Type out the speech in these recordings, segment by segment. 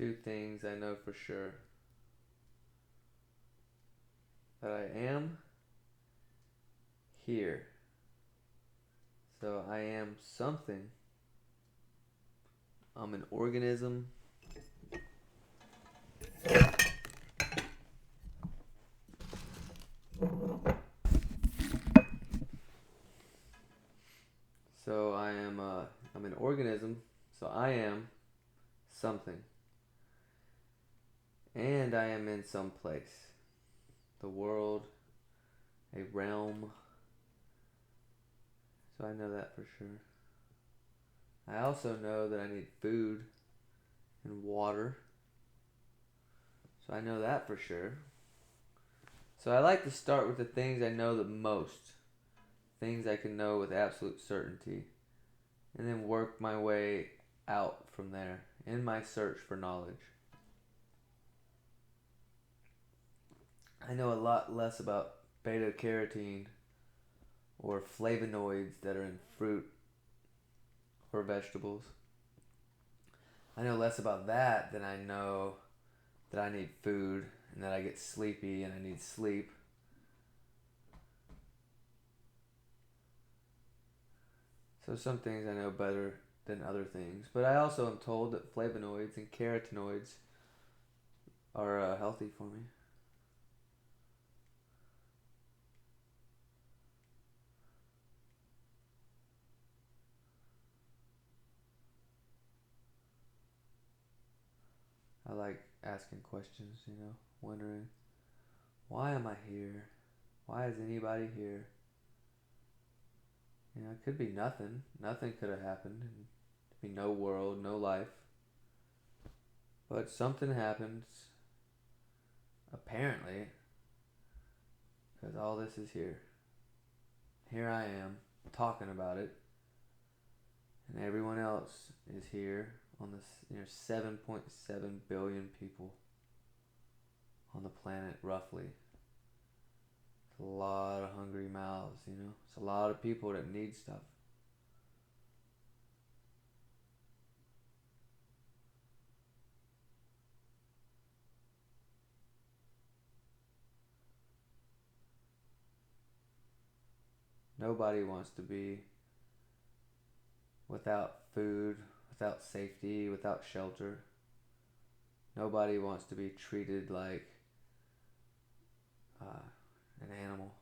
Two things I know for sure: that I am here. So I am something. I'm an organism. So I'm an organism. So I am something. And I am in some place. The world, a realm. So I know that for sure. I also know that I need food and water. So I know that for sure. So I like to start with the things I know the most. Things I can know with absolute certainty. And then work my way out from there in my search for knowledge. I know a lot less about beta carotene or flavonoids that are in fruit or vegetables. I know less about that than I know that I need food and that I get sleepy and I need sleep. So some things I know better than other things. But I also am told that flavonoids and carotenoids are healthy for me. I like asking questions, wondering, why am I here? Why is anybody here? It could be nothing. Nothing could have happened. There'd be no world, no life. But something happens, apparently, because all this is here. Here I am, talking about it, and everyone else is here on this 7.7 billion people on the planet, roughly. It's a lot of hungry mouths. It's a lot of people that need stuff. Nobody wants to be without food, without safety, without shelter. Nobody wants to be treated like an animal.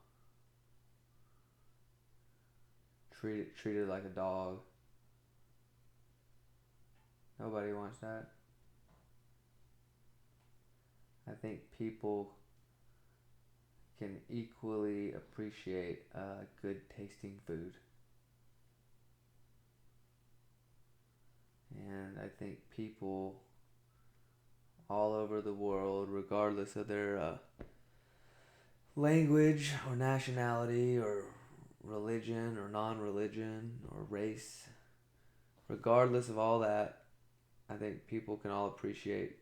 Treated like a dog. Nobody wants that. I think people can equally appreciate good tasting food. And I think people all over the world, regardless of their language or nationality or religion or non-religion or race, regardless of all that, I think people can all appreciate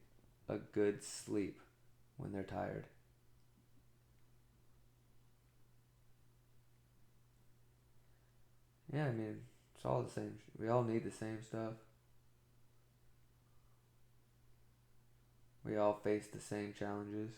a good sleep when they're tired. Yeah, I mean, it's all the same. We all need the same stuff. We all face the same challenges.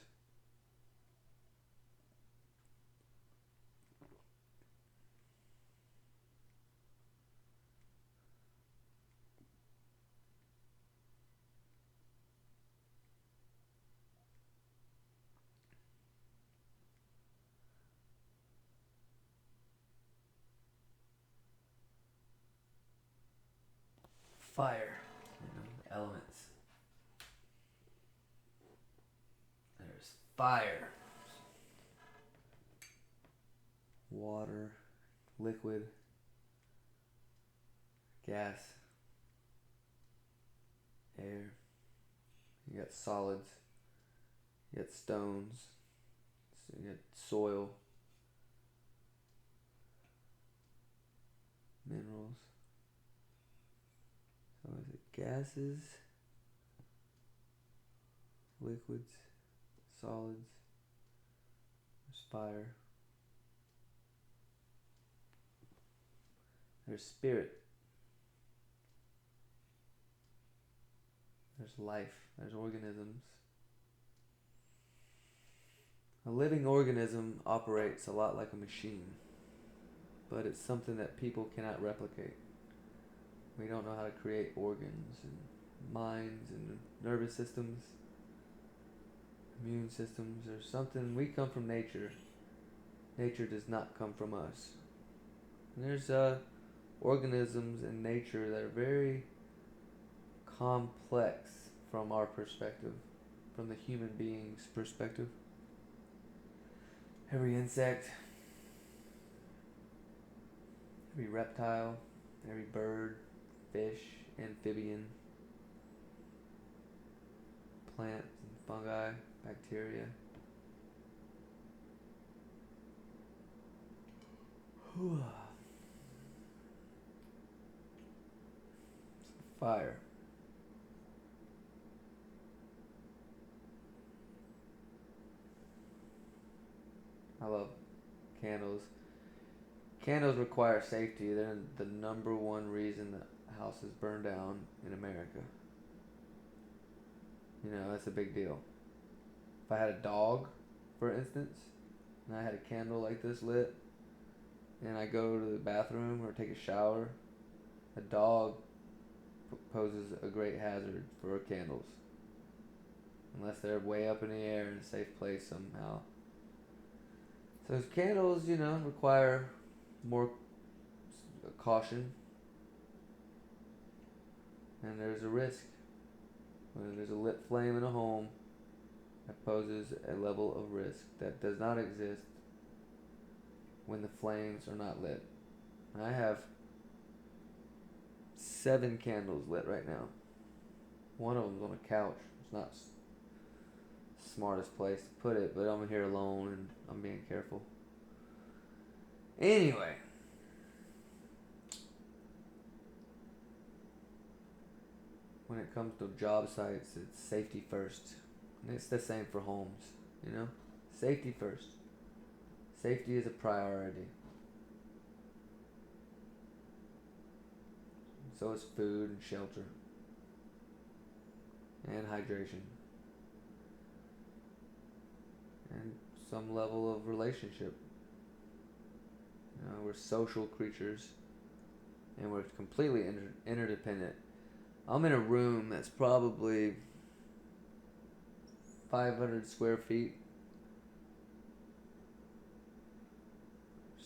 Fire, the elements. There's fire, water, liquid, gas, air. You got solids. You got stones. You got soil, minerals. So is it gases, liquids, solids? There's fire. There's spirit. There's life. There's organisms. A living organism operates a lot like a machine, but it's something that people cannot replicate. We don't know how to create organs and minds and nervous systems, immune systems, or something. We come from nature. Nature does not come from us. And there's organisms in nature that are very complex from our perspective, from the human being's perspective. Every insect, every reptile, every bird, fish, amphibian, plants and fungi, bacteria. Fire. I love candles. Candles require safety. They're the number one reason that houses burn down in America. You know, that's a big deal. If I had a dog, for instance, and I had a candle like this lit, and I go to the bathroom or take a shower, a dog poses a great hazard for candles. Unless they're way up in the air in a safe place somehow. So candles, require more caution, and there's a risk. When there's a lit flame in a home, that poses a level of risk that does not exist when the flames are not lit. I have 7 candles lit right now. One of them's on a couch. It's not the smartest place to put it, but I'm here alone and I'm being careful. Anyway. When it comes to job sites, it's safety first. And it's the same for homes, Safety first. Safety is a priority. So is food and shelter. And hydration. And some level of relationship. We're social creatures. And we're completely interdependent. I'm in a room that's probably 500 square feet.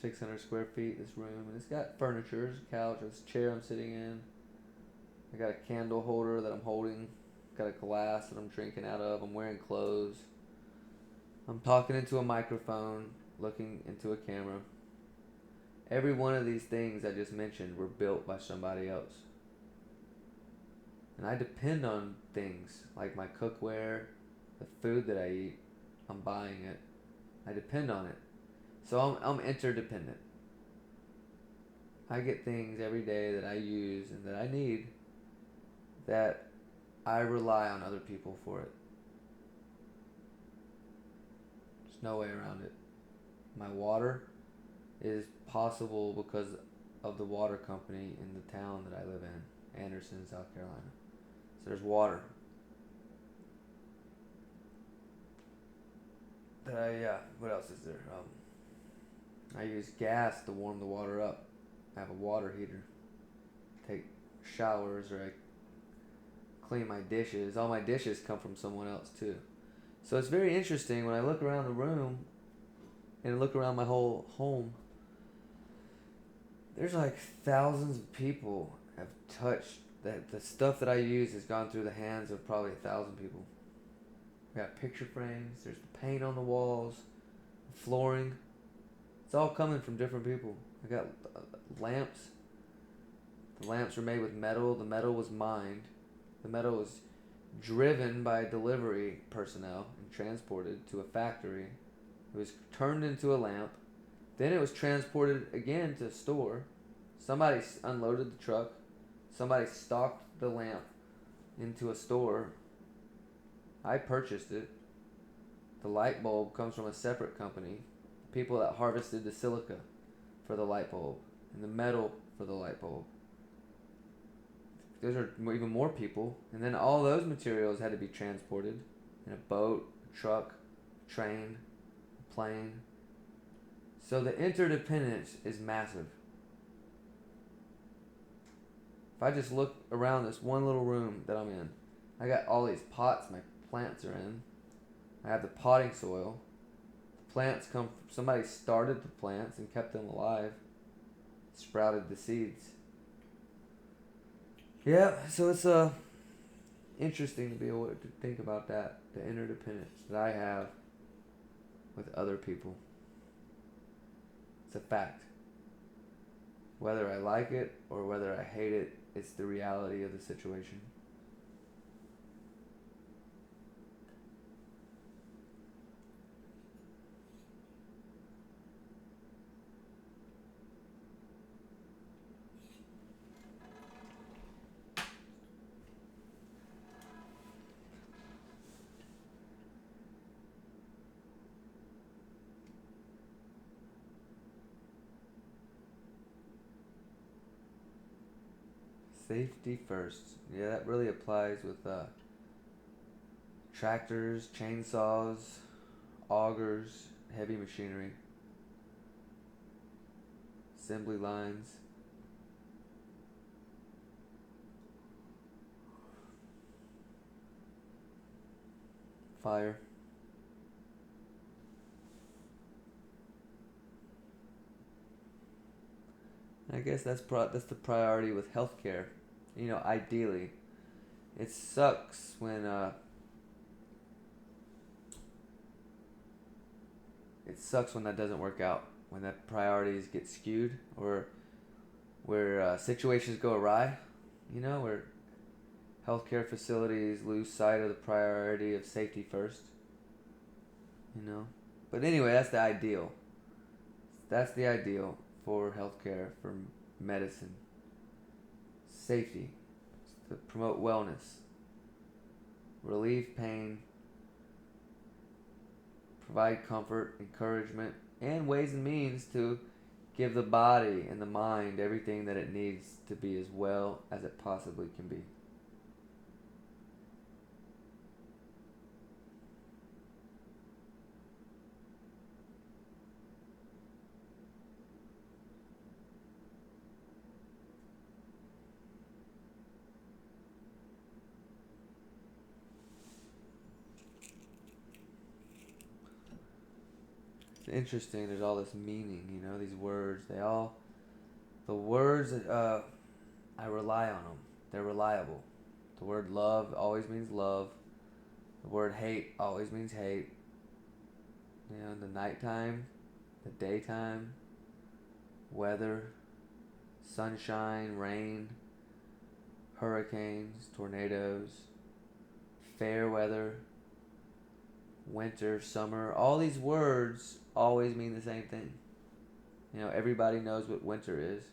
600 square feet, this room. And it's got furniture, there's a couch, there's a chair I'm sitting in. I got a candle holder that I'm holding. Got a glass that I'm drinking out of. I'm wearing clothes. I'm talking into a microphone, looking into a camera. Every one of these things I just mentioned were built by somebody else. And I depend on things like my cookware, the food that I eat. I'm buying it. I depend on it. So I'm interdependent. I get things every day that I use and that I need that I rely on other people for it. There's no way around it. My water is possible because of the water company in the town that I live in, Anderson, South Carolina. So there's water. What else is there? I use gas to warm the water up. I have a water heater. Take showers or I clean my dishes. All my dishes come from someone else too. So it's very interesting when I look around the room and look around my whole home. There's like thousands of people have touched that. The stuff that I use has gone through the hands of probably 1,000 people. We got picture frames. There's the paint on the walls, the flooring. It's all coming from different people. I got lamps. The lamps were made with metal. The metal was mined. The metal was driven by delivery personnel and transported to a factory. It was turned into a lamp. Then it was transported again to a store. Somebody unloaded the truck. Somebody stocked the lamp into a store. I purchased it. The light bulb comes from a separate company. The people that harvested the silica for the light bulb and the metal for the light bulb. those are even more people, and then all those materials had to be transported in a boat, a truck, a train, a plane. So the interdependence is massive. If I just look around this one little room that I'm in, I got all these pots my plants are in. I have the potting soil. The plants come from somebody started the plants and kept them alive, sprouted the seeds. Yeah, so it's interesting to be able to think about that, the interdependence that I have with other people. It's a fact. Whether I like it or whether I hate it, it's the reality of the situation. Safety first. Yeah, that really applies with tractors, chainsaws, augers, heavy machinery, assembly lines. Fire. I guess that's the priority with healthcare. You know, ideally, it sucks when that doesn't work out. When that priorities get skewed, or where situations go awry. You know, where healthcare facilities lose sight of the priority of safety first. You know, but anyway, that's the ideal. That's the ideal for healthcare, for medicine. Safety, to promote wellness, relieve pain, provide comfort, encouragement, and ways and means to give the body and the mind everything that it needs to be as well as it possibly can be. It's interesting, there's all this meaning, you know, these words, the words, I rely on them. They're reliable. The word love always means love. The word hate always means hate. You know, in the nighttime, the daytime, weather, sunshine, rain, hurricanes, tornadoes, fair weather, winter, summer, all these words always mean the same thing. You know, everybody knows what winter is.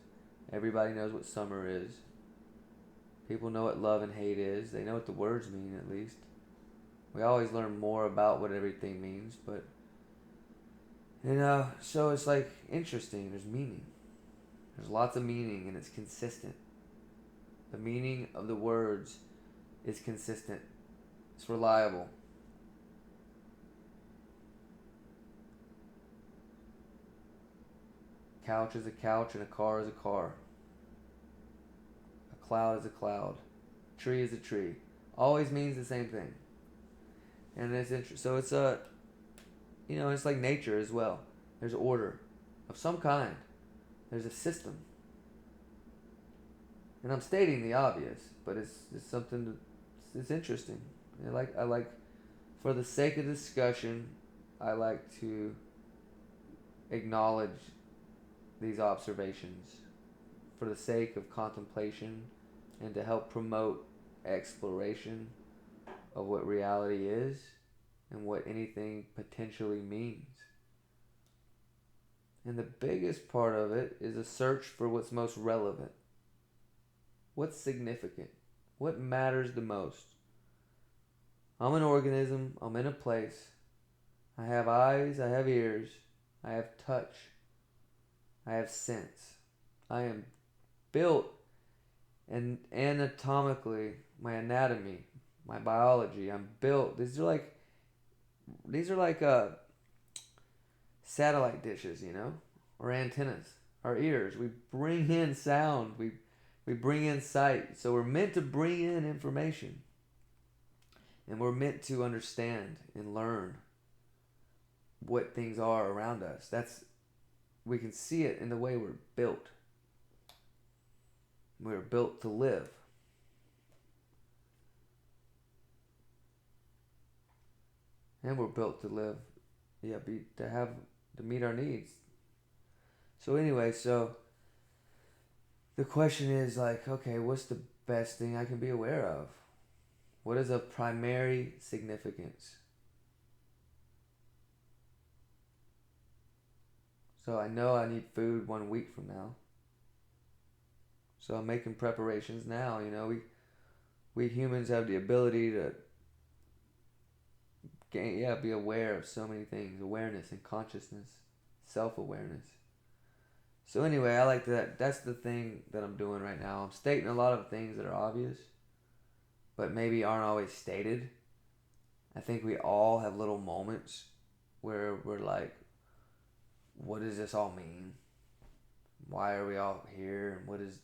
Everybody knows what summer is. People know what love and hate is. They know what the words mean, at least. We always learn more about what everything means, but so it's like interesting. There's meaning. There's lots of meaning, and it's consistent. The meaning of the words is consistent. It's reliable. Couch is a couch, and a car is a car. A cloud is a cloud. A tree is a tree. Always means the same thing. And it's interesting. So it's it's like nature as well. There's order of some kind. There's a system. And I'm stating the obvious, but it's something it's interesting. I like for the sake of discussion, I like to acknowledge these observations for the sake of contemplation and to help promote exploration of what reality is and what anything potentially means. And the biggest part of it is a search for what's most relevant. What's significant? What matters the most? I'm an organism. I'm in a place. I have eyes. I have ears. I have touch. I have sense. I am built and anatomically, my anatomy, my biology, I'm built. These are like satellite dishes, or antennas. Our ears. We bring in sound. We bring in sight. So we're meant to bring in information. And we're meant to understand and learn what things are around us. We can see it in the way we're built. We're built to live. And we're built to live, to meet our needs. So anyway, the question is like, okay, what's the best thing I can be aware of? What is of primary significance? So I know I need food 1 week from now. So I'm making preparations now. We humans have the ability to be aware of so many things. Awareness and consciousness, self-awareness. So anyway, I like that. That's the thing that I'm doing right now. I'm stating a lot of things that are obvious, but maybe aren't always stated. I think we all have little moments where we're like, what does this all mean? Why are we all here? And what is,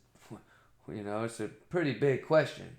it's a pretty big question.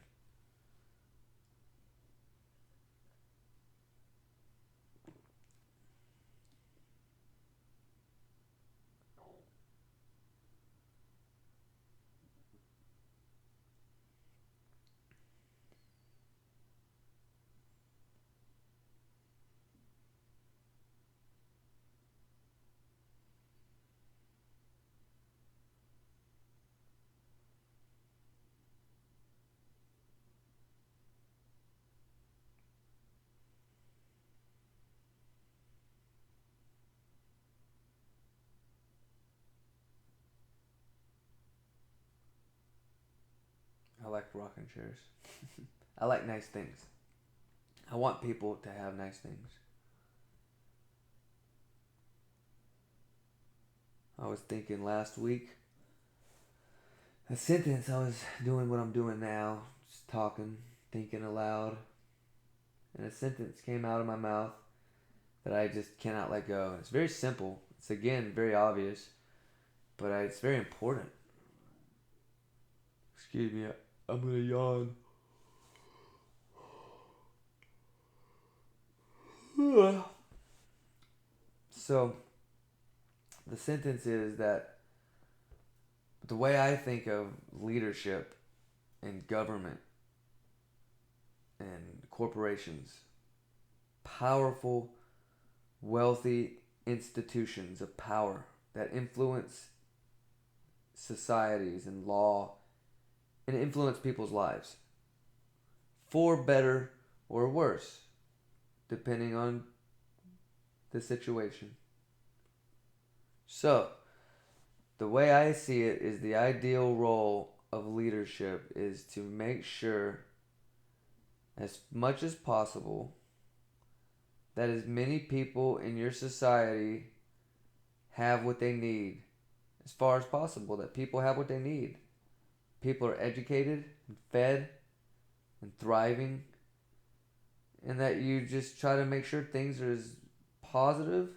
I like rocking chairs. I like nice things. I want people to have nice things. I was thinking last week, a sentence, I was doing what I'm doing now, just talking, thinking aloud, and a sentence came out of my mouth that I just cannot let go. It's very simple. It's again very obvious, but it's very important. Excuse me, I'm gonna yawn. So, the sentence is that the way I think of leadership and government and corporations, powerful, wealthy institutions of power that influence societies and law and influence people's lives for better or worse, depending on the situation. So, the way I see it is the ideal role of leadership is to make sure, as much as possible, that as many people in your society have what they need, as far as possible, that people have what they need. People are educated and fed and thriving, and that you just try to make sure things are as positive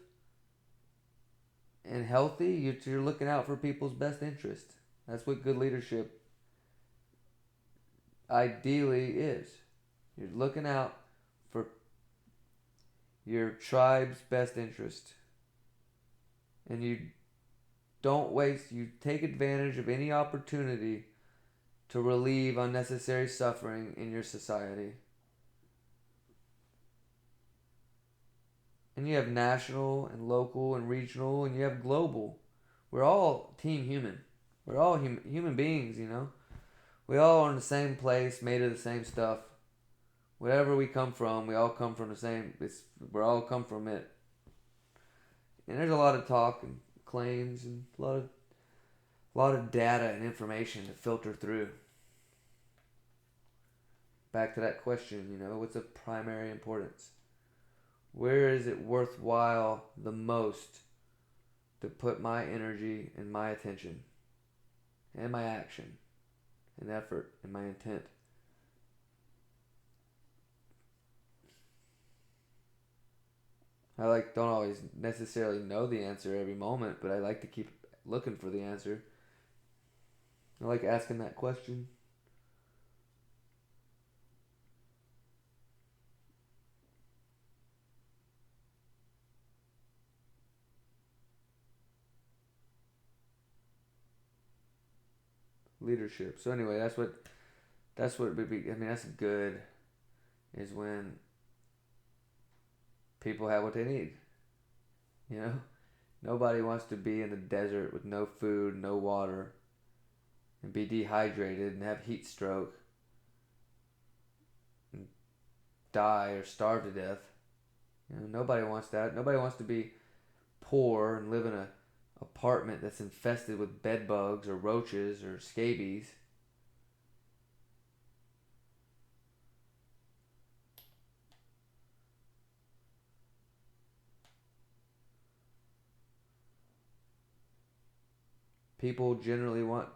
and healthy. You're looking out for people's best interest. That's what good leadership ideally is. You're looking out for your tribe's best interest. And you take advantage of any opportunity to relieve unnecessary suffering in your society. And you have national and local and regional, and you have global. We're all team human. We're all human beings, We all are in the same place, made of the same stuff. Wherever we come from, we all come from the same. We're all come from it. And there's a lot of talk and claims and a lot of data and information to filter through. Back to that question, what's of primary importance? Where is it worthwhile the most to put my energy and my attention and my action and effort and my intent. I don't always necessarily know the answer every moment, but I like to keep looking for the answer. I like asking that question. Leadership. So anyway, that's what would be. I mean, that's good. Is when people have what they need. You know, nobody wants to be in the desert with no food, no water, and be dehydrated and have heat stroke and die or starve to death. You know, nobody wants that. Nobody wants to be poor and live in a apartment that's infested with bed bugs or roaches or scabies. People generally want.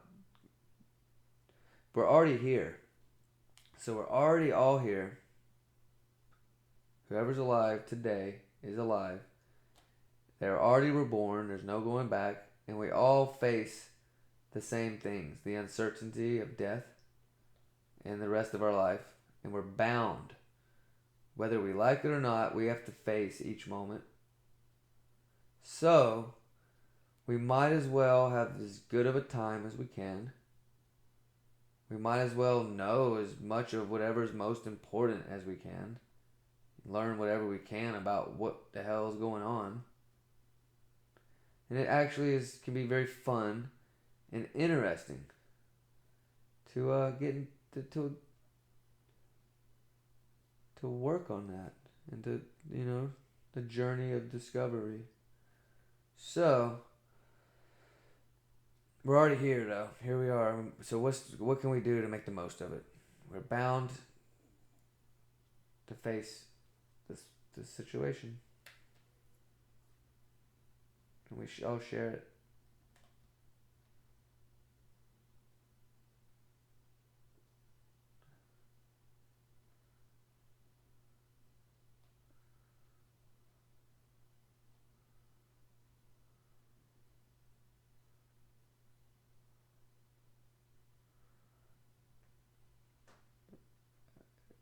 We're already here. So we're already all here. Whoever's alive today is alive. They're already reborn. There's no going back. And we all face the same things, the uncertainty of death and the rest of our life. And we're bound. Whether we like it or not, we have to face each moment. So, we might as well have as good of a time as we can. We might as well know as much of whatever is most important as we can. Learn whatever we can about what the hell is going on. And it actually can be very fun and interesting to get to work on that and to the journey of discovery. So we're already here though. Here we are. So what can we do to make the most of it? We're bound to face this situation, and we all share it.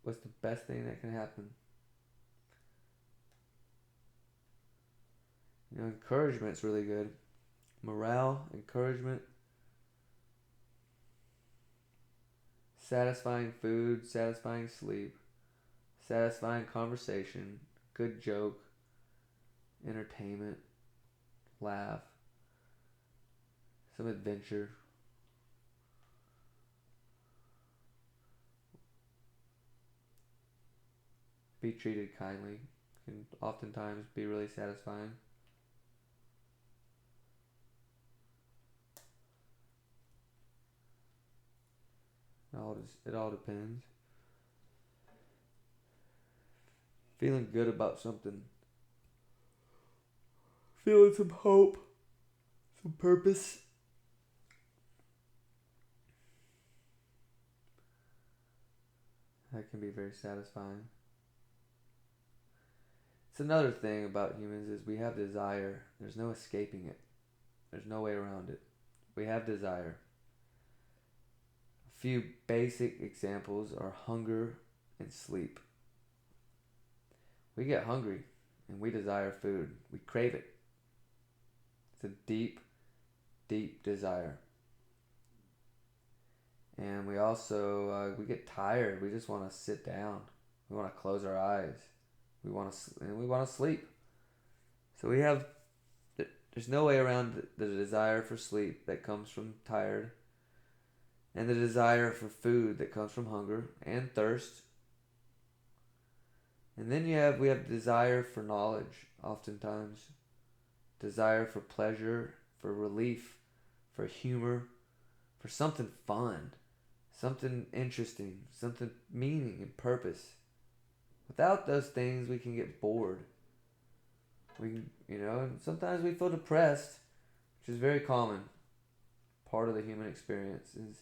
What's the best thing that can happen? Encouragement's really good. Morale, encouragement, satisfying food, satisfying sleep, satisfying conversation, good joke, entertainment, laugh, some adventure. Be treated kindly can oftentimes be really satisfying. It all depends. Feeling good about something. Feeling some hope. Some purpose. That can be very satisfying. It's another thing about humans is we have desire. There's no escaping it. There's no way around it. We have desire. A few basic examples are hunger and sleep. We get hungry and we desire food. We crave it. It's a deep, deep desire. And we also we get tired. We just want to sit down. We want to close our eyes. We want to sleep. So there's no way around the desire for sleep that comes from tired, and the desire for food that comes from hunger and thirst. And then we have desire for knowledge, oftentimes. Desire for pleasure, for relief, for humor, for something fun, something interesting, something meaning and purpose. Without those things, we can get bored. And sometimes we feel depressed, which is very common. Part of the human experience is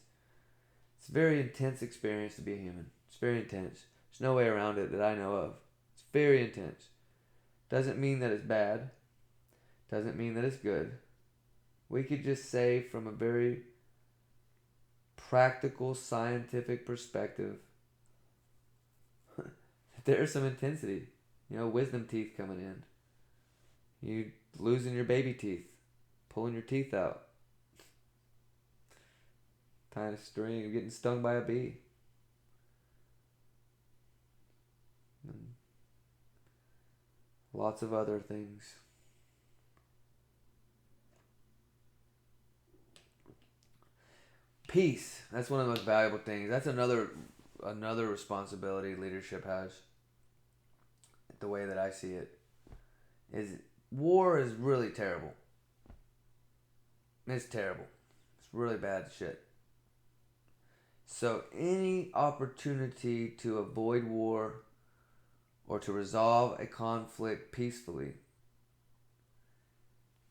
It's a very intense experience to be a human. It's very intense. There's no way around it that I know of. It's very intense. Doesn't mean that it's bad. Doesn't mean that it's good. We could just say from a very practical, scientific perspective that there's some intensity. Wisdom teeth coming in. You losing your baby teeth. Pulling your teeth out. Tying a string. Getting stung by a bee. And lots of other things. Peace. That's one of the most valuable things. That's another responsibility leadership has. The way that I see it is war is really terrible. It's terrible. It's really bad shit. So any opportunity to avoid war or to resolve a conflict peacefully,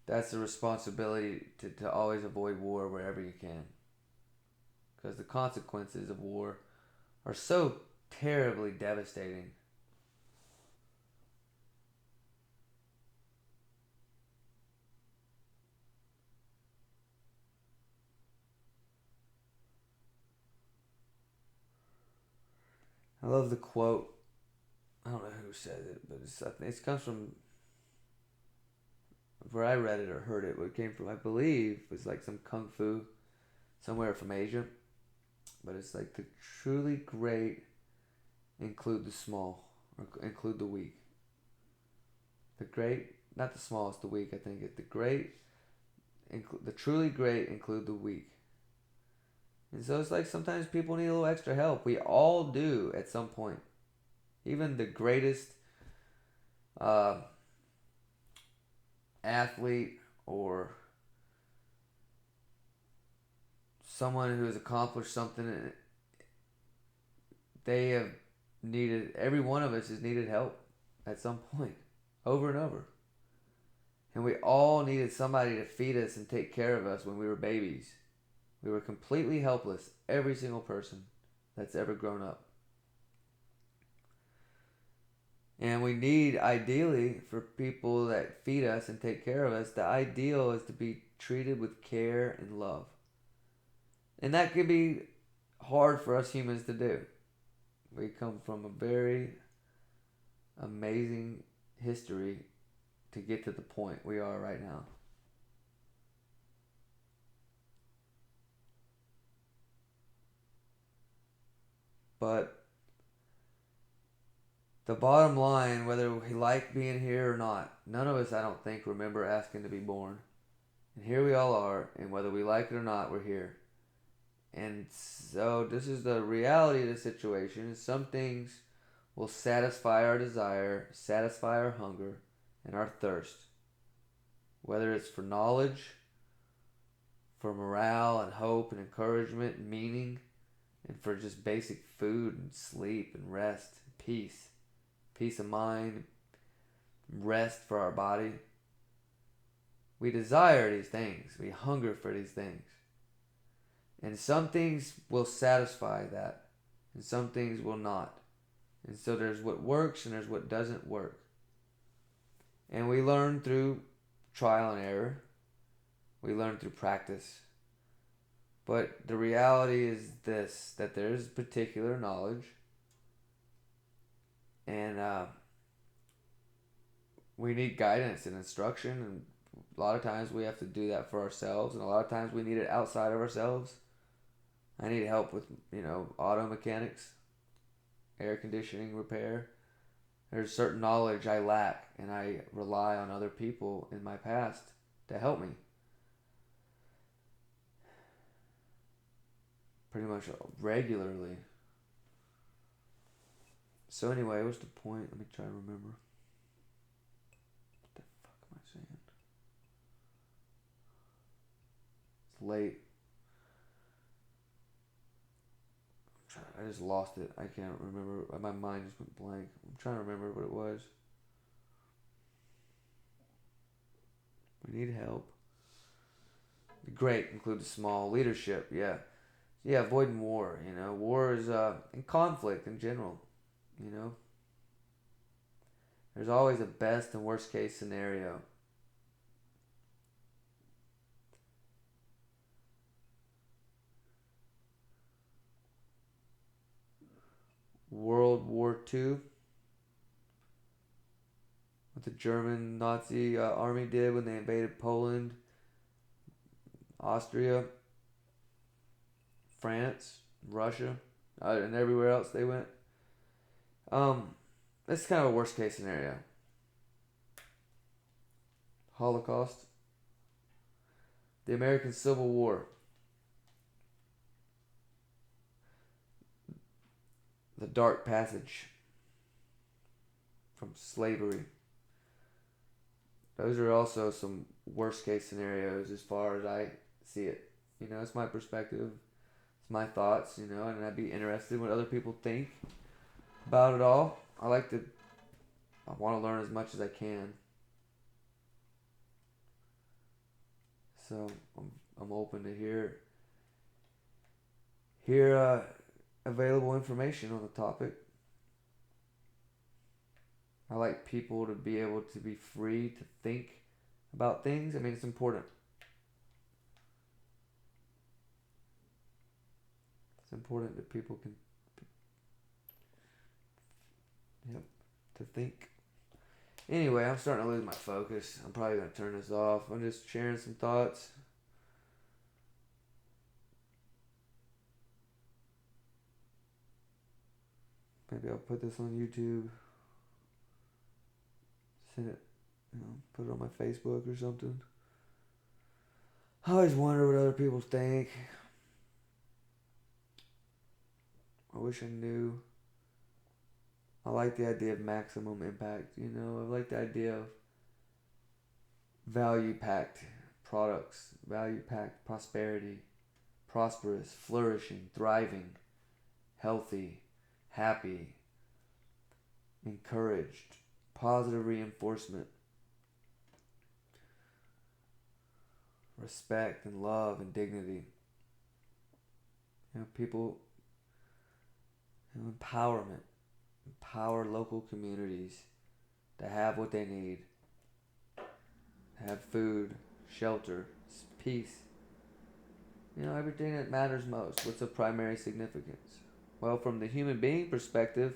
that's the responsibility to always avoid war wherever you can. Because the consequences of war are so terribly devastating. I love the quote. I don't know who said it, but it comes from where I read it or heard it. Where it came from, I believe, was like some kung fu somewhere from Asia. But it's like the truly great include the small, or include the weak. The great, not the small, it's the weak. I think the great, the truly great include the weak. And so it's like sometimes people need a little extra help. We all do at some point. Even the greatest athlete or someone who has accomplished something, they have needed, every one of us has needed help at some point, over and over. And we all needed somebody to feed us and take care of us when we were babies. We were completely helpless, every single person that's ever grown up. And we need, ideally, for people that feed us and take care of us, the ideal is to be treated with care and love. And that can be hard for us humans to do. We come from a very amazing history to get to the point we are right now. But the bottom line, whether we like being here or not, none of us, I don't think, remember asking to be born. And here we all are, and whether we like it or not, we're here. And so this is the reality of the situation. Some things will satisfy our desire, satisfy our hunger, and our thirst. Whether it's for knowledge, for morale and hope and encouragement and meaning, and for just basic food and sleep and rest, peace, peace of mind, rest for our body. We desire these things. We hunger for these things. And some things will satisfy that, and some things will not. And so there's what works and there's what doesn't work. And we learn through trial and error. We learn through practice. But the reality is this, that there is particular knowledge. And we need guidance and instruction. And a lot of times we have to do that for ourselves. And a lot of times we need it outside of ourselves. I need help with, auto mechanics, air conditioning repair. There's certain knowledge I lack, and I rely on other people in my past to help me. Pretty much regularly. So anyway, what's the point? Let me try to remember. What the fuck am I saying? It's late. I just lost it. I can't remember. My mind just went blank. I'm trying to remember what it was. We need help. Great. Include the small leadership. Yeah. Yeah, avoiding war. War is and conflict in general. You know, there's always a best and worst case scenario. World War II, what the German Nazi army did when they invaded Poland, Austria, France, Russia, and everywhere else they went. Um, that's kind of a worst case scenario. Holocaust, the American Civil War, the Dark Passage from slavery. Those are also some worst case scenarios as far as I see it. It's my perspective, it's my thoughts, and I'd be interested in what other people think about it all. I want to learn as much as I can. So I'm open to hear available information on the topic. I like people to be able to be free to think about things. I mean, it's important. It's important that people can, yep, to think. Anyway, I'm starting to lose my focus. I'm probably going to turn this off. I'm just sharing some thoughts. Maybe I'll put this on YouTube. Send it, put it on my Facebook or something. I always wonder what other people think. I wish I knew. I like the idea of maximum impact. I like the idea of value packed products, value packed prosperity, prosperous, flourishing, thriving, healthy, happy, encouraged, positive reinforcement, respect and love and dignity. People, empowerment, empower local communities to have what they need, have food, shelter, peace. Everything that matters most. What's of primary significance? Well, from the human being perspective,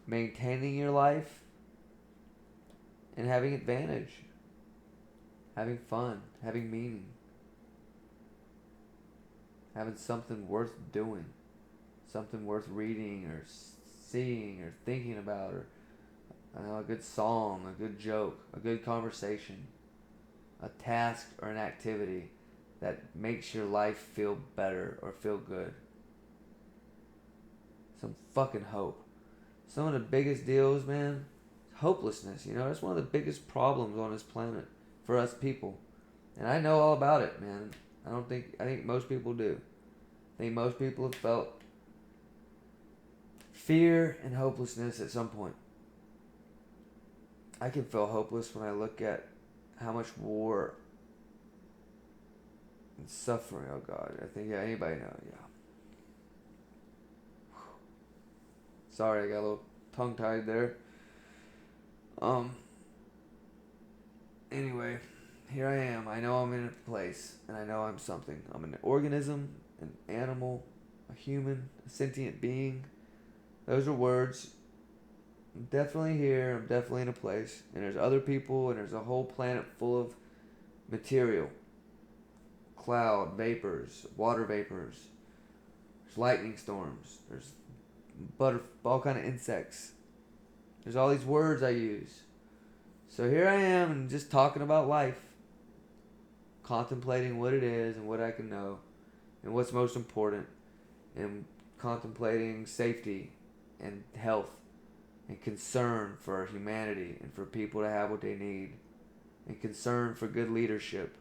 maintaining your life and having advantage, having fun, having meaning, having something worth doing, something worth reading or seeing or thinking about, or a good song, a good joke, a good conversation, a task or an activity that makes your life feel better or feel good. Some fucking hope. Some of the biggest deals, man, hopelessness. That's one of the biggest problems on this planet for us people. And I know all about it, man. I think most people do. I think most people have felt fear and hopelessness at some point. I can feel hopeless when I look at how much war and suffering. Oh God, I think anybody know, yeah. Sorry, I got a little tongue tied there. Um. Anyway, here I am. I know I'm in a place, and I know I'm something. I'm an organism, an animal, a human, a sentient being. Those are words. I'm definitely here. I'm definitely in a place, and there's other people, and there's a whole planet full of material. Cloud, vapors, water vapors. There's lightning storms. There's all kind of insects. There's all these words I use. So here I am, and just talking about life, contemplating what it is and what I can know, and what's most important, and contemplating safety and health and concern for humanity and for people to have what they need, and concern for good leadership,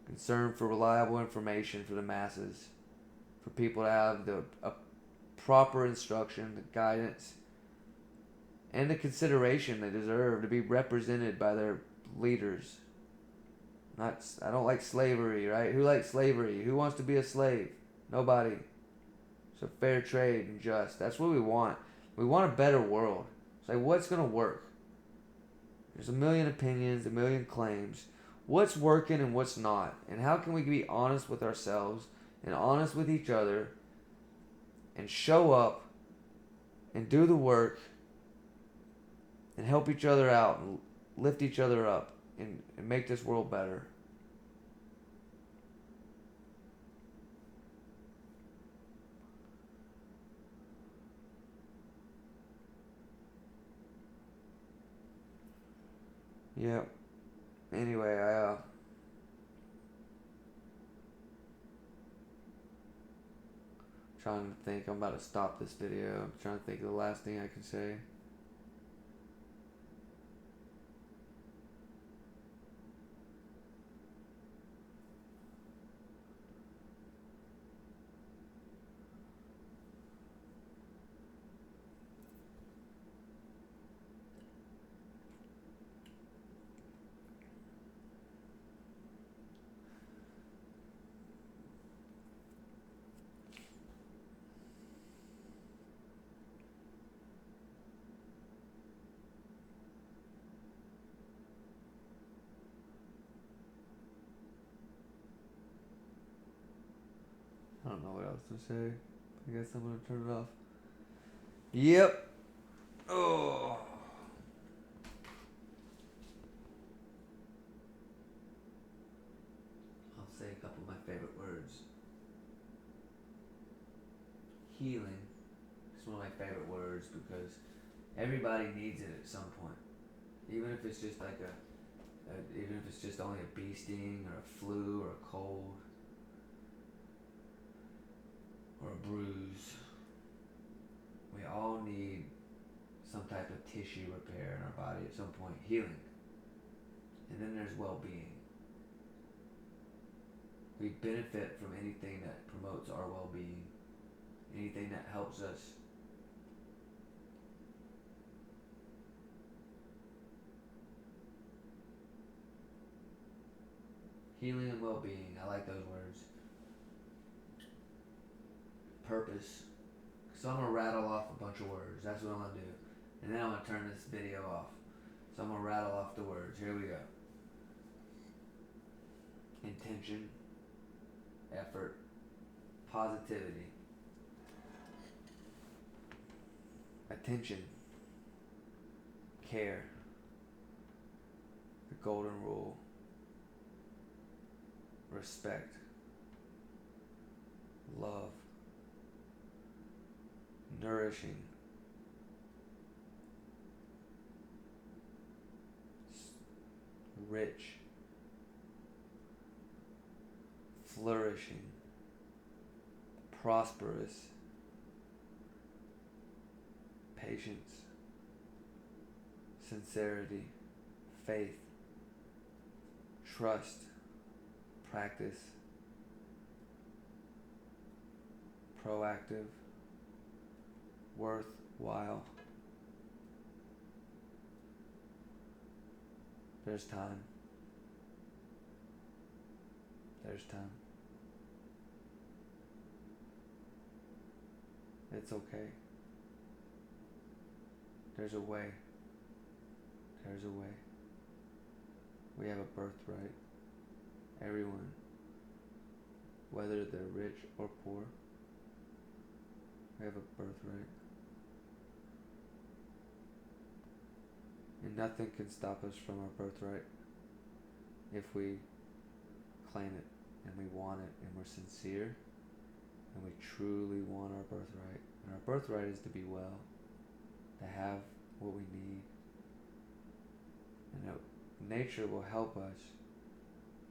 concern for reliable information for the masses, for people to have a proper instruction, the guidance, and the consideration they deserve to be represented by their leaders. Not, I don't like slavery, right? Who likes slavery? Who wants to be a slave? Nobody. So fair trade and just. That's what we want. We want a better world. It's like, what's going to work? There's a million opinions, a million claims. What's working and what's not? And how can we be honest with ourselves and honest with each other and show up and do the work and help each other out and lift each other up and make this world better? Yep. Anyway, trying to think. I'm about to stop this video. I'm trying to think of the last thing I can say. I don't know what else to say. I guess I'm gonna turn it off. Yep. Oh. I'll say a couple of my favorite words. Healing is one of my favorite words because everybody needs it at some point. Even if it's just like even if it's just only a bee sting or a flu or a cold or a bruise. We all need some type of tissue repair in our body at some point. Healing. And then there's well-being. We benefit from anything that promotes our well-being. Anything that helps us healing and well-being. I like those words. Purpose. So I'm gonna rattle off a bunch of words. That's what I'm gonna do. And then I'm gonna turn this video off. So I'm gonna rattle off the words. Here we go. Intention, effort, positivity, attention, care, the golden rule, respect, love, nourishing, rich, flourishing, prosperous, patience, sincerity, faith, trust, practice, proactive, worthwhile. There's time. There's time. It's okay. There's a way. There's a way. We have a birthright. Everyone, whether they're rich or poor, we have a birthright. And nothing can stop us from our birthright if we claim it and we want it and we're sincere and we truly want our birthright. And our birthright is to be well, to have what we need. And nature will help us.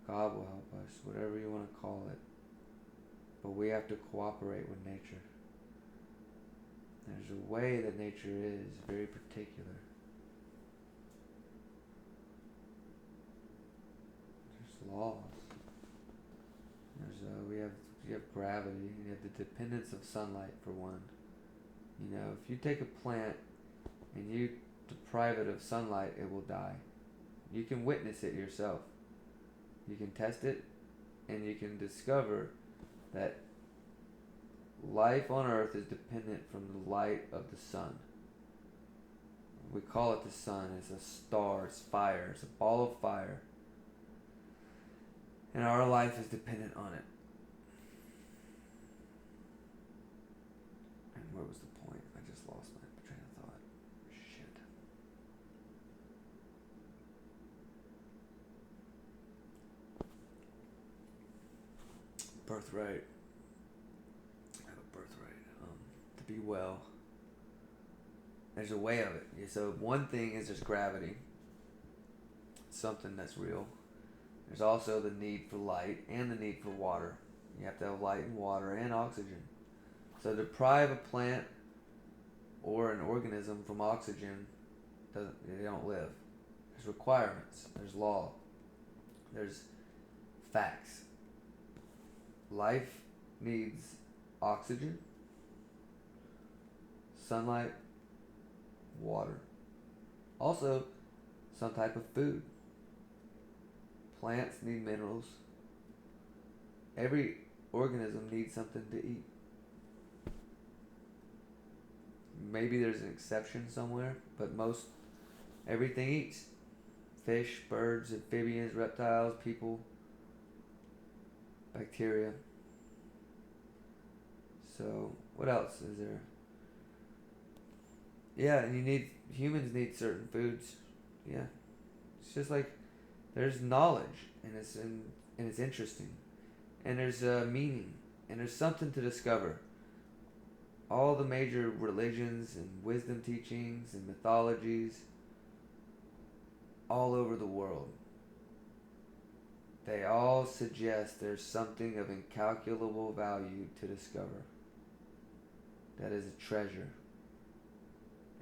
God will help us, whatever you want to call it. But we have to cooperate with nature. There's a way that nature is, very particular. There's laws. You have gravity. You have the dependence of sunlight for one. You know, if you take a plant and you deprive it of sunlight, it will die. You can witness it yourself. You can test it, and you can discover that life on Earth is dependent from the light of the sun. We call it the sun. It's a star, it's fire, it's a ball of fire. And our life is dependent on it. And what was the point? I just lost my train of thought. Shit. Birthright. I have a birthright. To be well. There's a way of it. Yeah, so one thing is just gravity. Something that's real. There's also the need for light and the need for water. You have to have light and water and oxygen. So deprive a plant or an organism from oxygen, they don't live. There's requirements. There's law. There's facts. Life needs oxygen, sunlight, water. Also, some type of food. Plants need minerals. Every organism needs something to eat. Maybe there's an exception somewhere, but everything eats. Fish, birds, amphibians, reptiles, people, bacteria. So, what else is there? Yeah, and humans need certain foods. Yeah. It's just like there's knowledge, and it's interesting. And there's a meaning, and there's something to discover. All the major religions and wisdom teachings and mythologies all over the world, they all suggest there's something of incalculable value to discover. That is a treasure.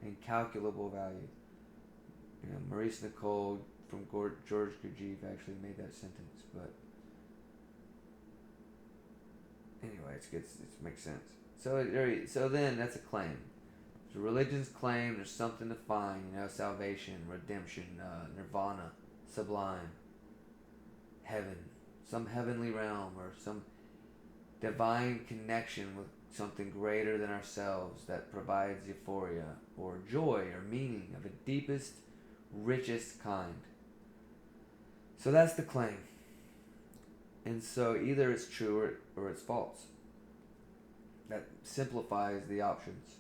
Incalculable value. Maurice Nicole from George Gurdjieff actually made that sentence, but anyway, it makes sense. So then that's a claim. So religion's claim there's something to find, salvation, redemption, nirvana, sublime, heaven, some heavenly realm, or some divine connection with something greater than ourselves that provides euphoria or joy or meaning of the deepest, richest kind. So that's the claim. And so either it's true or it's false. That simplifies the options.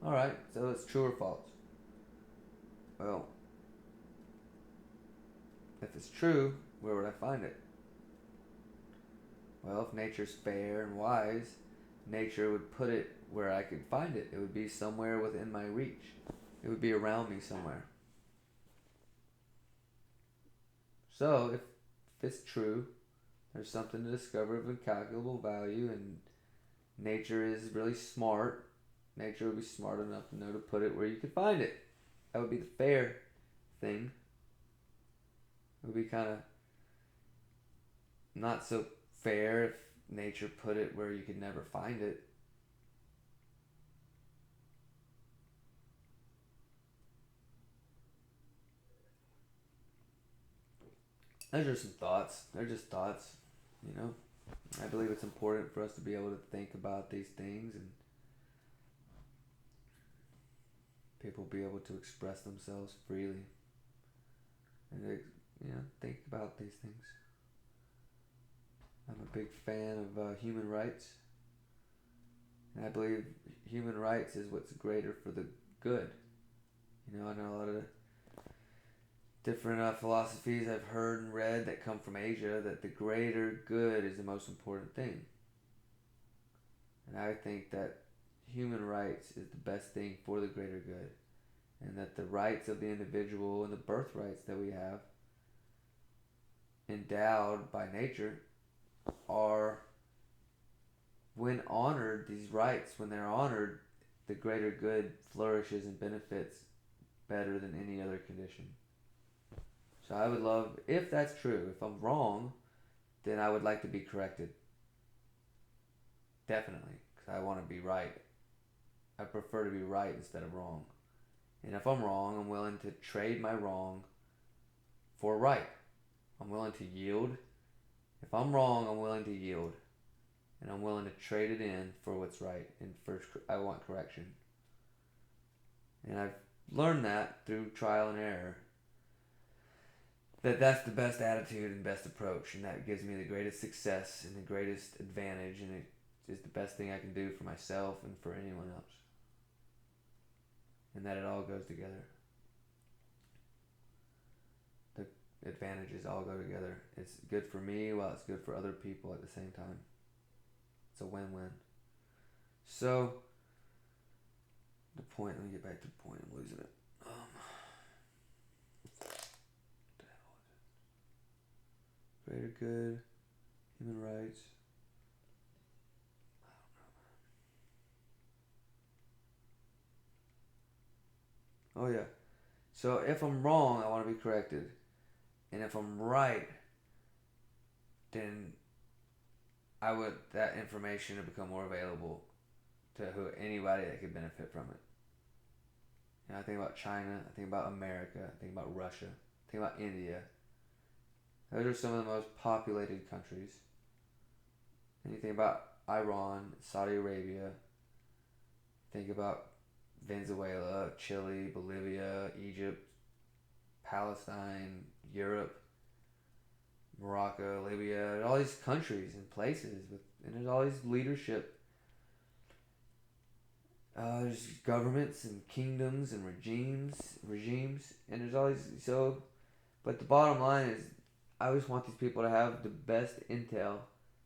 Alright, so it's true or false. Well, if it's true, where would I find it? Well, if nature's fair and wise, nature would put it where I could find it. It would be somewhere within my reach. It would be around me somewhere. So, if it's true, there's something to discover of incalculable value, and nature is really smart. Nature would be smart enough to know to put it where you could find it. That would be the fair thing. It would be kind of not so fair if nature put it where you could never find it. Those are some thoughts. They're just thoughts, I believe it's important for us to be able to think about these things and people be able to express themselves freely and they, think about these things. I'm a big fan of human rights, and I believe human rights is what's greater for the good. I know a lot of different philosophies I've heard and read that come from Asia that the greater good is the most important thing. And I think that human rights is the best thing for the greater good. And that the rights of the individual and the birthrights that we have endowed by nature are, when honored, these rights, when they're honored, the greater good flourishes and benefits better than any other condition. So I would love, if that's true, if I'm wrong, then I would like to be corrected. Definitely, because I want to be right. I prefer to be right instead of wrong. And if I'm wrong, I'm willing to trade my wrong for right. I'm willing to yield. If I'm wrong, I'm willing to yield. And I'm willing to trade it in for what's right. And first, I want correction. And I've learned that through trial and error. That's the best attitude and best approach. And that gives me the greatest success and the greatest advantage. And it is the best thing I can do for myself and for anyone else. And that it all goes together. The advantages all go together. It's good for me while it's good for other people at the same time. It's a win-win. So, the point, let me get back to the point, I'm losing it. What the hell is it? Greater good, human rights. I don't know. Oh yeah. So if I'm wrong, I want to be corrected. And if I'm right, then that information to become more available to anybody that could benefit from it. I think about China, I think about America, I think about Russia, I think about India. Those are some of the most populated countries. And you think about Iran, Saudi Arabia, think about Venezuela, Chile, Bolivia, Egypt, Palestine, Europe, Morocco, Libya, all these countries and places and there's all these leadership. There's governments and kingdoms and regimes, and there's all these. So, but the bottom line is, I always want these people to have the best intel,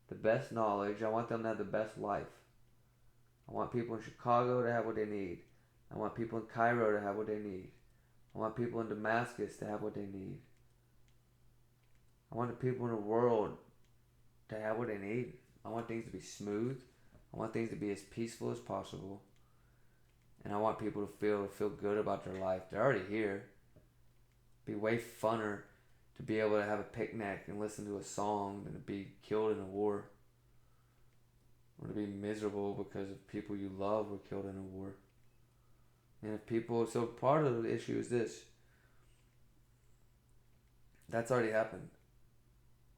the best knowledge. I want them to have the best life. I want people in Chicago to have what they need. I want people in Cairo to have what they need. I want people in Damascus to have what they need. I want the people in the world to have what they need. I want things to be smooth. I want things to be as peaceful as possible. And I want people to feel good about their life. They're already here. It'd be way funner to be able to have a picnic and listen to a song than to be killed in a war. Or to be miserable because of people you love were killed in a war. And if people, so part of the issue is this. That's already happened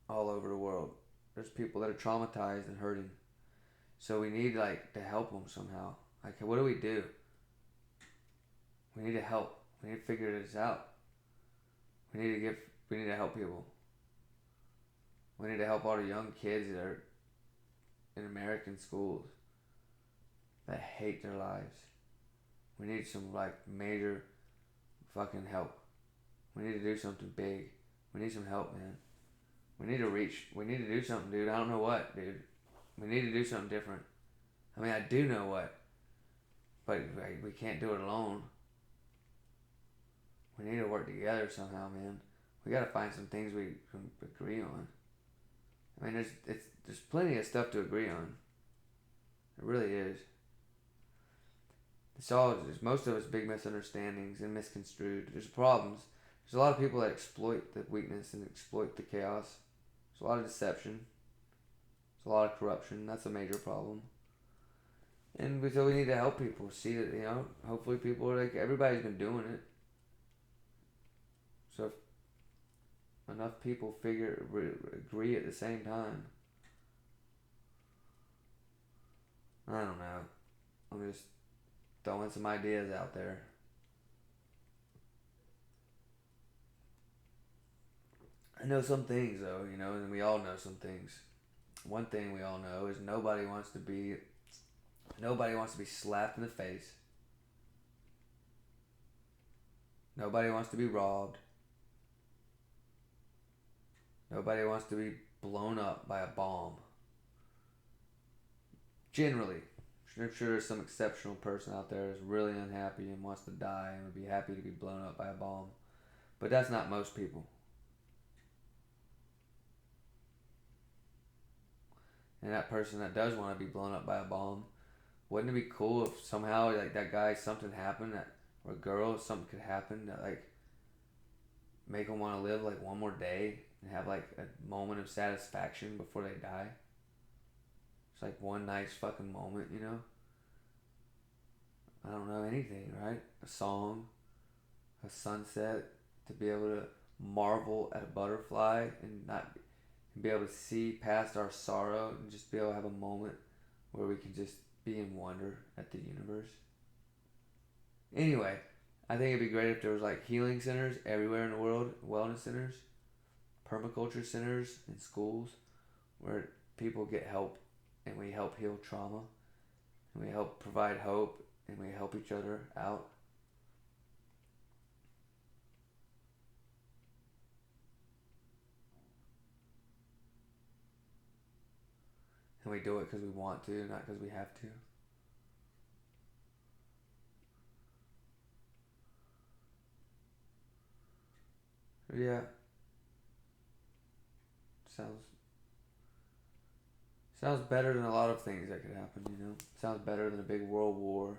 all over the world. There's people that are traumatized and hurting. So we need to help them somehow. What do? We need to help. We need to figure this out. We need to help people. We need to help all the young kids that are in American schools that hate their lives. We need some major fucking help. We need to do something big. We need some help, man. We need to do something, dude. I don't know what, dude. We need to do something different. I mean, I do know what, but we can't do it alone. We need to work together somehow, man. We gotta find some things we can agree on. I mean, there's plenty of stuff to agree on. It really is. There's most of it's big misunderstandings and misconstrued. There's problems. There's a lot of people that exploit the weakness and exploit the chaos. There's a lot of deception. There's a lot of corruption. That's a major problem. And so we need to help people see that, hopefully people everybody's been doing it. So if enough people agree at the same time, I don't know. I'm just throwing some ideas out there. I know some things though, and we all know some things. One thing we all know is nobody wants to be slapped in the face. Nobody wants to be robbed. Nobody wants to be blown up by a bomb. Generally. I'm sure there's some exceptional person out there that's really unhappy and wants to die and would be happy to be blown up by a bomb. But that's not most people. And that person that does want to be blown up by a bomb, wouldn't it be cool if somehow that guy, something happened, or a girl, something could happen that make them want to live one more day and have a moment of satisfaction before they die? It's one nice fucking moment, I don't know, anything, right? A song, a sunset, to be able to marvel at a butterfly and not and be able to see past our sorrow and just be able to have a moment where we can just be in wonder at the universe. Anyway, I think it'd be great if there was like healing centers everywhere in the world, wellness centers, permaculture centers in schools where people get help and we help heal trauma and we help provide hope and we help each other out. And we do it because we want to, not because we have to. Yeah, sounds sounds better than a lot of things that could happen. Sounds better than a big world war.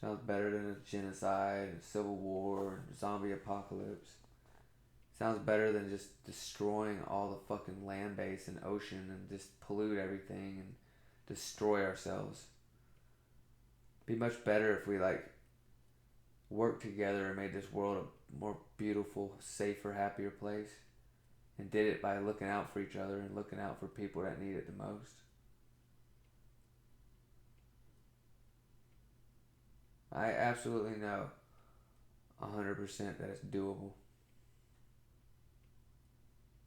Sounds better than a genocide, a civil war, zombie apocalypse. Sounds better than just destroying all the fucking land base and ocean and just pollute everything and destroy ourselves. It'd be much better if we like worked together and made this world a more beautiful, safer, happier place. And did it by looking out for each other and looking out for people that need it the most. I absolutely know 100% that it's doable.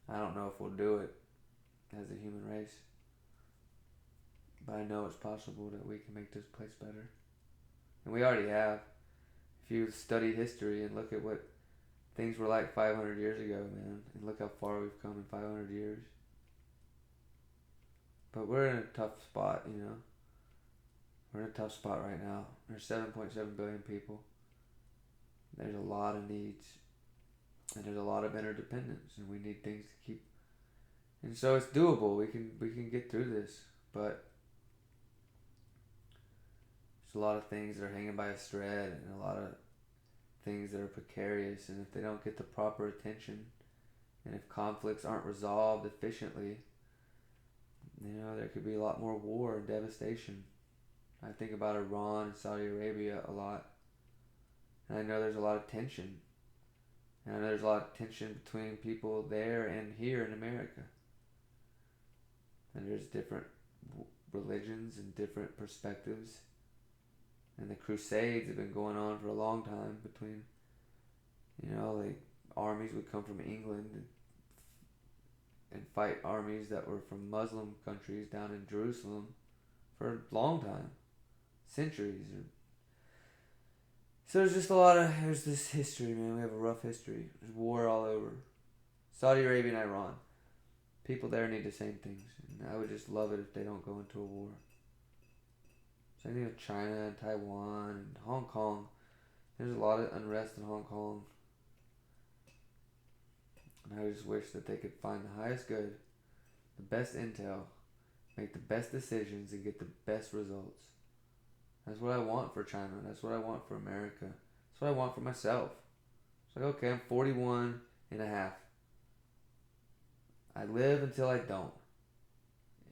I don't know if we'll do it as a human race, but I know it's possible that we can make this place better. And we already have. If you study history and look at what things were like 500 years ago, man, and look how far we've come in 500 years. But we're in a tough spot. We're in a tough spot right now. There's 7.7 billion people. There's a lot of needs. And there's a lot of interdependence. And we need things to keep. And so it's doable. We can get through this. But there's a lot of things that are hanging by a thread. And a lot of things that are precarious. And if they don't get the proper attention. And if conflicts aren't resolved efficiently. There could be a lot more war and devastation. I think about Iran and Saudi Arabia a lot. And I know there's a lot of tension. And I know there's a lot of tension between people there and here in America. And there's different religions and different perspectives. And the Crusades have been going on for a long time between, like armies would come from England and fight armies that were from Muslim countries down in Jerusalem for a long time. Centuries. So there's this history, man. We have a rough history. There's war all over. Saudi Arabia and Iran. People there need the same things. And I would just love it if they don't go into a war. Same thing with China and Taiwan and Hong Kong. There's a lot of unrest in Hong Kong. And I just wish that they could find the highest good, the best intel, make the best decisions, and get the best results. That's what I want for China. That's what I want for America. That's what I want for myself. It's like, okay, I'm 41 and a half. I live until I don't.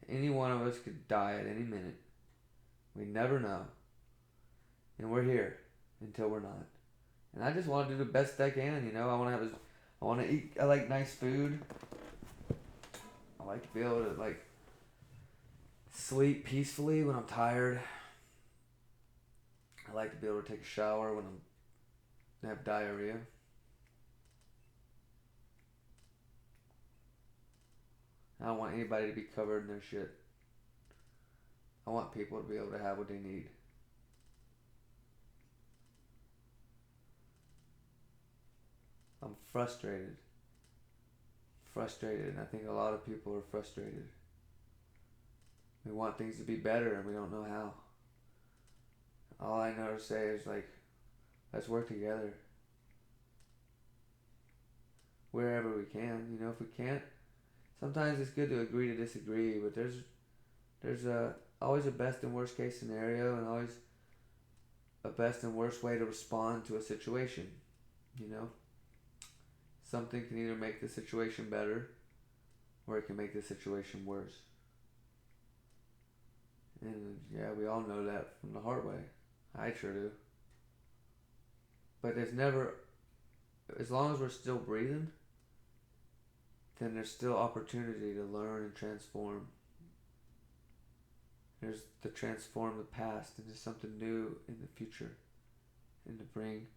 Any one of us could die at any minute. We never know. And we're here until we're not. And I just want to do the best I can, I want to eat, I like nice food. I like to be able to, sleep peacefully when I'm tired. I like to be able to take a shower when I have diarrhea. I don't want anybody to be covered in their shit. I want people to be able to have what they need. I'm frustrated. And I think a lot of people are frustrated. We want things to be better and we don't know how. All I know to say is let's work together. Wherever we can. If we can't, sometimes it's good to agree to disagree, but there's always a best and worst case scenario and always a best and worst way to respond to a situation. Something can either make the situation better or it can make the situation worse. And yeah, we all know that from the hard way. I sure do. But there's never, as long as we're still breathing, then there's still opportunity to learn and transform. There's to transform the past into something new in the future, and to bring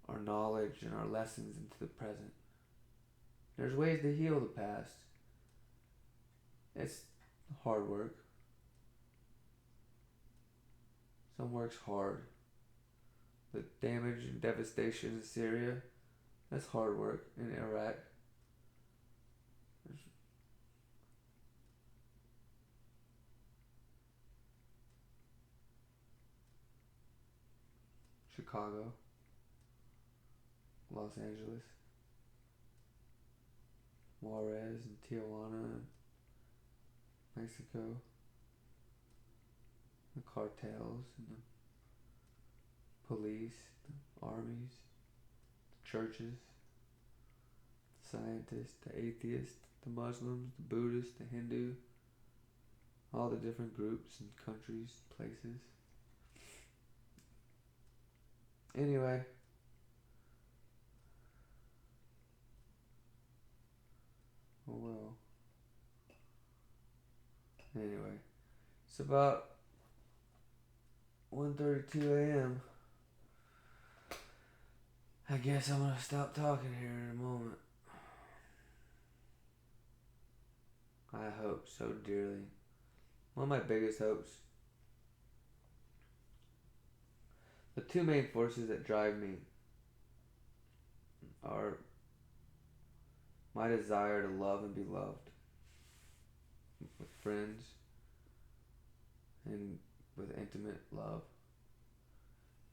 our knowledge and our lessons into the present. There's ways to heal the past. It's hard work. Some work's hard. The damage and devastation in Syria, that's hard work. In Iraq, Chicago, Los Angeles, Juarez and Tijuana, Mexico, the cartels and the police, the armies, the churches, the scientists, the atheists, the Muslims, the Buddhists, the Hindu, all the different groups and countries, places. Anyway, oh well. Anyway, it's about 1:32 a.m. I guess I'm gonna stop talking here in a moment. I hope so dearly. One of my biggest hopes. The two main forces that drive me are my desire to love and be loved with friends and with intimate love.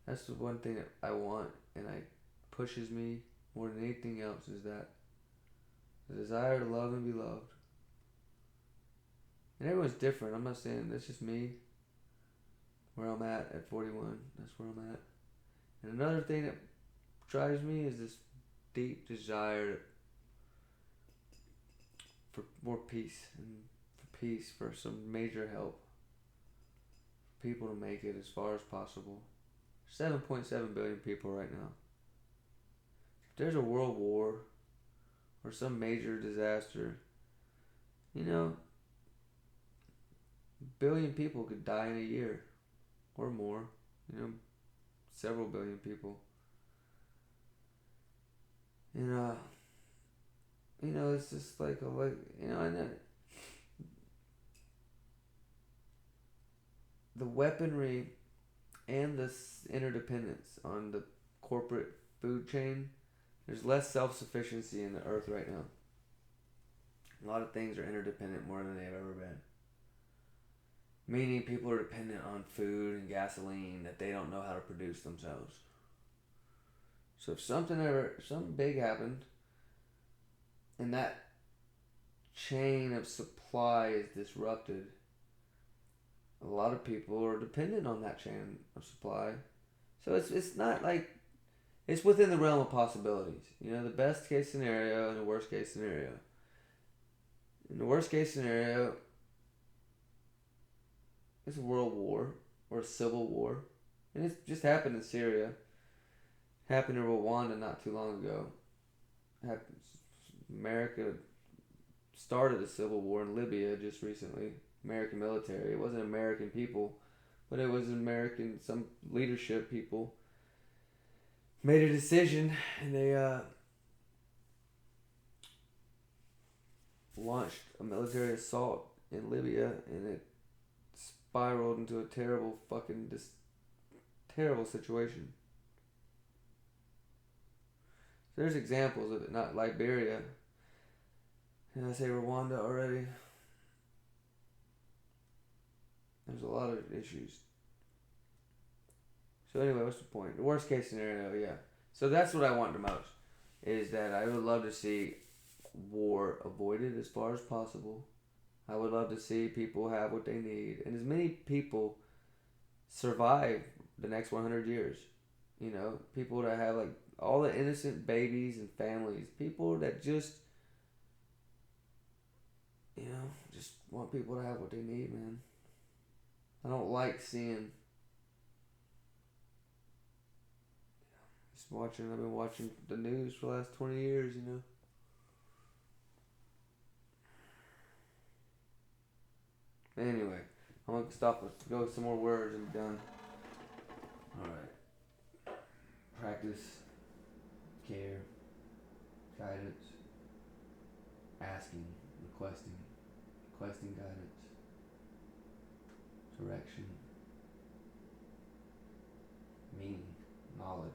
That's the one thing that I want, and it pushes me more than anything else, is that the desire to love and be loved. And everyone's different. I'm not saying that's just me. Where I'm at 41, that's where I'm at. And another thing that drives me is this deep desire for more peace, and for some major help, for people to make it as far as possible. 7.7 billion people right now. If there's a world war or some major disaster, you know, a billion people could die in a year or more. You know, several billion people. And it's just like and the weaponry and this interdependence on the corporate food chain. There's less self-sufficiency in the earth right now. A lot of things are interdependent more than they've ever been. Meaning people are dependent on food and gasoline that they don't know how to produce themselves. So if something big happened, and that chain of supply is disrupted, a lot of people are dependent on that chain of supply. So it's not like, it's within the realm of possibilities. You know, the best case scenario and the worst case scenario. In the worst case scenario, it's a world war or a civil war. And it's just happened in Syria. Happened in Rwanda not too long ago. America started a civil war in Libya just recently. American military. It wasn't American people, but it was some leadership people made a decision, and they launched a military assault in Libya, and it spiraled into a terrible terrible situation. So there's examples of it, not Liberia. And I say Rwanda already. There's a lot of issues. So anyway, what's the point? The worst case scenario, yeah. So that's what I want the most, is that I would love to see war avoided as far as possible. I would love to see people have what they need, and as many people survive the next 100 years. You know, people that have like all the innocent babies and families, people that just want people to have what they need, man. I don't like seeing. I've been watching the news for the last 20 years, you know. Anyway, I'm gonna stop. Go with some more words and be done. All right. Practice, care, guidance, asking, requesting guidance, direction, meaning, knowledge,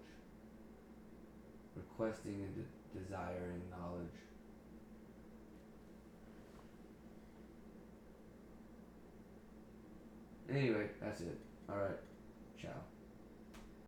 requesting and desiring knowledge. Anyway, that's it. All right.